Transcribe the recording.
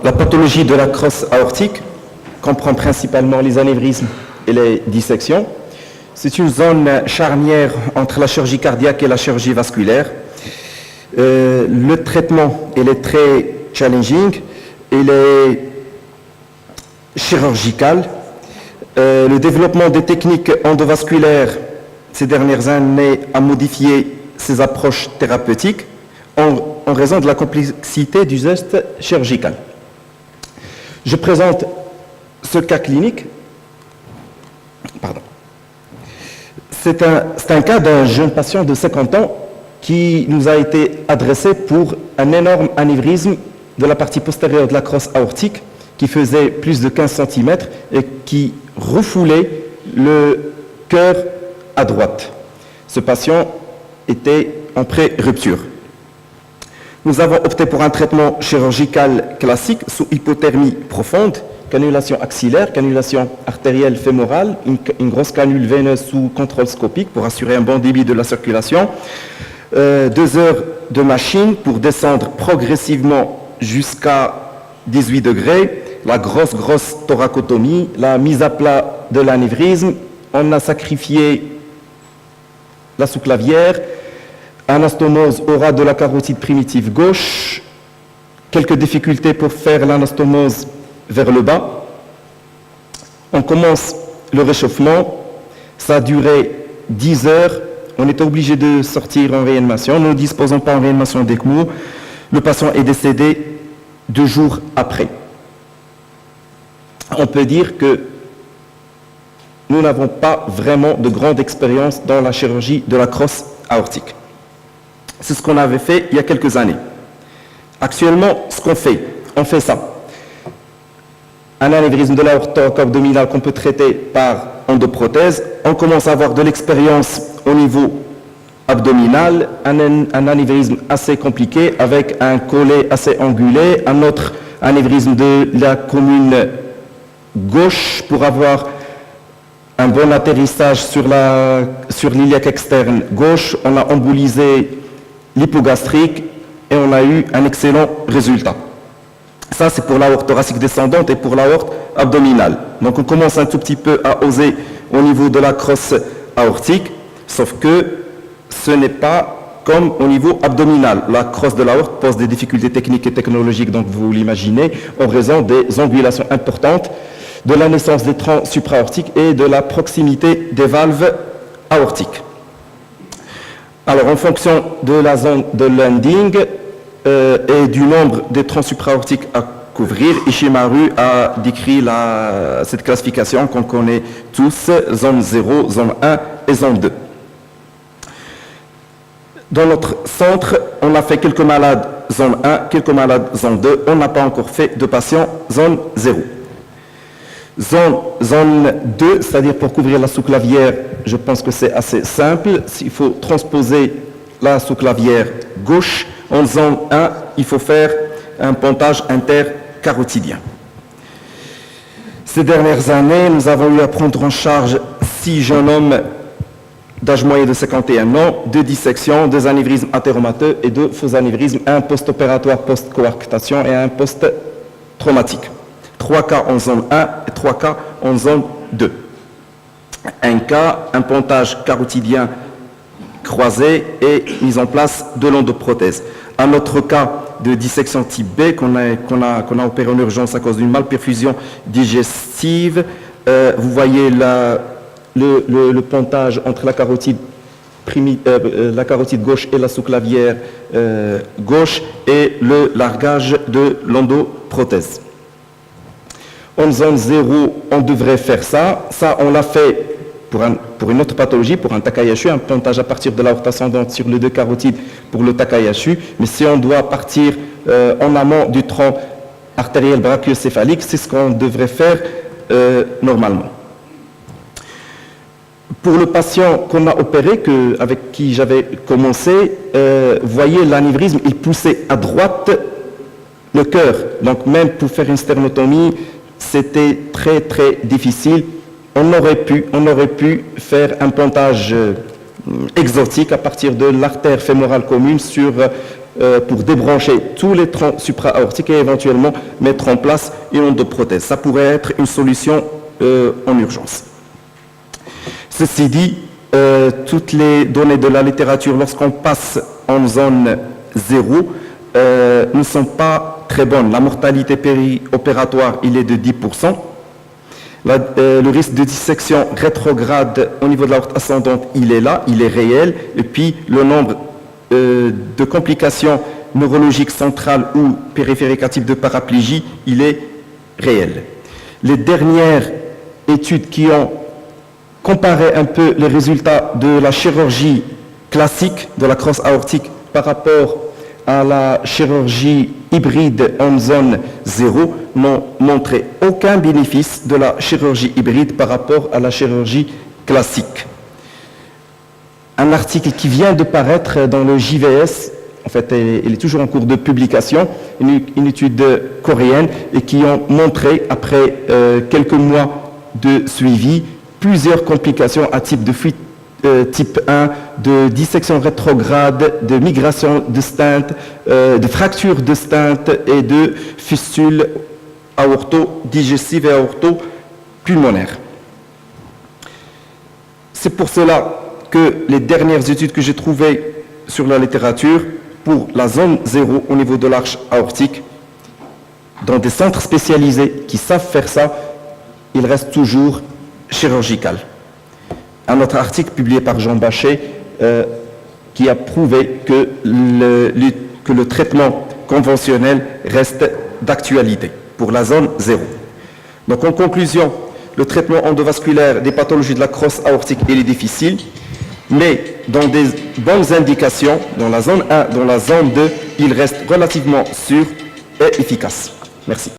La pathologie de la crosse aortique comprend principalement les anévrismes et les dissections. C'est une zone charnière entre la chirurgie cardiaque et la chirurgie vasculaire. Le traitement, il est très challenging, il est chirurgical. Le développement des techniques endovasculaires ces dernières années a modifié ces approches thérapeutiques en raison de la complexité du geste chirurgical. Je présente ce cas clinique. C'est un cas d'un jeune patient de 50 ans qui nous a été adressé pour un énorme anévrisme de la partie postérieure de la crosse aortique qui faisait plus de 15 cm et qui refoulait le cœur à droite. Ce patient était en pré-rupture. Nous avons opté pour un traitement chirurgical classique sous hypothermie profonde, cannulation axillaire, cannulation artérielle fémorale, une grosse canule veineuse sous contrôle scopique pour assurer un bon débit de la circulation, 2 heures de machine pour descendre progressivement jusqu'à 18 degrés, la grosse thoracotomie, la mise à plat de l'anévrisme. On a sacrifié la sous-clavière, anastomose au ras de la carotide primitive gauche, quelques difficultés pour faire l'anastomose vers le bas. On commence le réchauffement, ça a duré 10 heures, on était obligé de sortir en réanimation, nous ne disposons pas en réanimation d'ECMO, le patient est décédé 2 jours après. On peut dire que nous n'avons pas vraiment de grande expérience dans la chirurgie de la crosse aortique. C'est ce qu'on avait fait il y a quelques années. Actuellement, ce qu'on fait, on fait ça. Un anévrisme de l'aorte thoraco-abdominale qu'on peut traiter par endoprothèse. On commence à avoir de l'expérience au niveau abdominal, un anévrisme assez compliqué avec un collet assez angulé, un autre anévrisme de la commune gauche pour avoir un bon atterrissage sur l'iliaque externe gauche. On a embolisé l'hypogastrique et on a eu un excellent résultat. Ça, c'est pour l'aorte thoracique descendante et pour l'aorte abdominale. Donc, on commence un tout petit peu à oser au niveau de la crosse aortique, sauf que ce n'est pas comme au niveau abdominal. La crosse de l'aorte pose des difficultés techniques et technologiques, donc vous l'imaginez, en raison des angulations importantes, de la naissance des troncs supraaortiques et de la proximité des valves aortiques. Alors, en fonction de la zone de landing et du nombre des troncs supraaortiques à couvrir, Ishimaru a décrit cette classification qu'on connaît tous, zone 0, zone 1 et zone 2. Dans notre centre, on a fait quelques malades zone 1, quelques malades zone 2. On n'a pas encore fait de patients zone 0. Zone 2, c'est-à-dire pour couvrir la sous-clavière, je pense que c'est assez simple. Il faut transposer la sous-clavière gauche. En zone 1, il faut faire un pontage intercarotidien. Ces dernières années, nous avons eu à prendre en charge 6 jeunes hommes d'âge moyen de 51 ans, 2 dissections, 2 anévrismes athéromateux et 2 faux anévrismes, un post-opératoire post-coarctation et un post-traumatique. 3 cas en zone 1 et 3 cas en zone 2. Un cas, un pontage carotidien croisé et mise en place de l'endoprothèse. Un autre cas de dissection type B qu'on a opéré en urgence à cause d'une malperfusion digestive. Vous voyez le pontage entre la carotide gauche et la sous-clavière gauche et le largage de l'endoprothèse. En zone 0, on devrait faire ça. Ça, on l'a fait pour une autre pathologie, pour un Takayasu, un pontage à partir de l'aorte ascendante sur les 2 carotides pour le Takayasu. Mais si on doit partir en amont du tronc artériel brachiocéphalique, c'est ce qu'on devrait faire normalement. Pour le patient qu'on a opéré, avec qui j'avais commencé, vous voyez l'anévrisme, il poussait à droite le cœur. Donc même pour faire une sternotomie, c'était très très difficile. On aurait pu faire un pontage exotique à partir de l'artère fémorale commune sur pour débrancher tous les troncs supra-aortiques et éventuellement mettre en place une endoprothèse. Ça pourrait être une solution en urgence. Ceci dit, toutes les données de la littérature, lorsqu'on passe en zone 0, ne sont pas très bonnes. La mortalité périopératoire, il est de 10%. Le risque de dissection rétrograde au niveau de l'aorte ascendante, il est là, il est réel. Et puis, le nombre de complications neurologiques centrales ou périphériques à type de paraplégie, il est réel. Les dernières études qui ont comparé un peu les résultats de la chirurgie classique, de la crosse aortique, par rapport à la chirurgie hybride en zone 0, n'ont montré aucun bénéfice de la chirurgie hybride par rapport à la chirurgie classique. Un article qui vient de paraître dans le JVS, en fait, il est toujours en cours de publication, une étude coréenne, et qui ont montré, après quelques mois de suivi, plusieurs complications à type de fuite type 1, de dissection rétrograde, de migration de stent, de fracture de stent et de fistule aorto-digestive et aorto-pulmonaire. C'est pour cela que les dernières études que j'ai trouvées sur la littérature pour la zone 0 au niveau de l'arche aortique, dans des centres spécialisés qui savent faire ça, il reste toujours chirurgical. Un autre article publié par Jean Bachet qui a prouvé que le traitement conventionnel reste d'actualité pour la zone 0. Donc en conclusion, le traitement endovasculaire des pathologies de la crosse aortique il est difficile, mais dans des bonnes indications, dans la zone 1, dans la zone 2, il reste relativement sûr et efficace. Merci.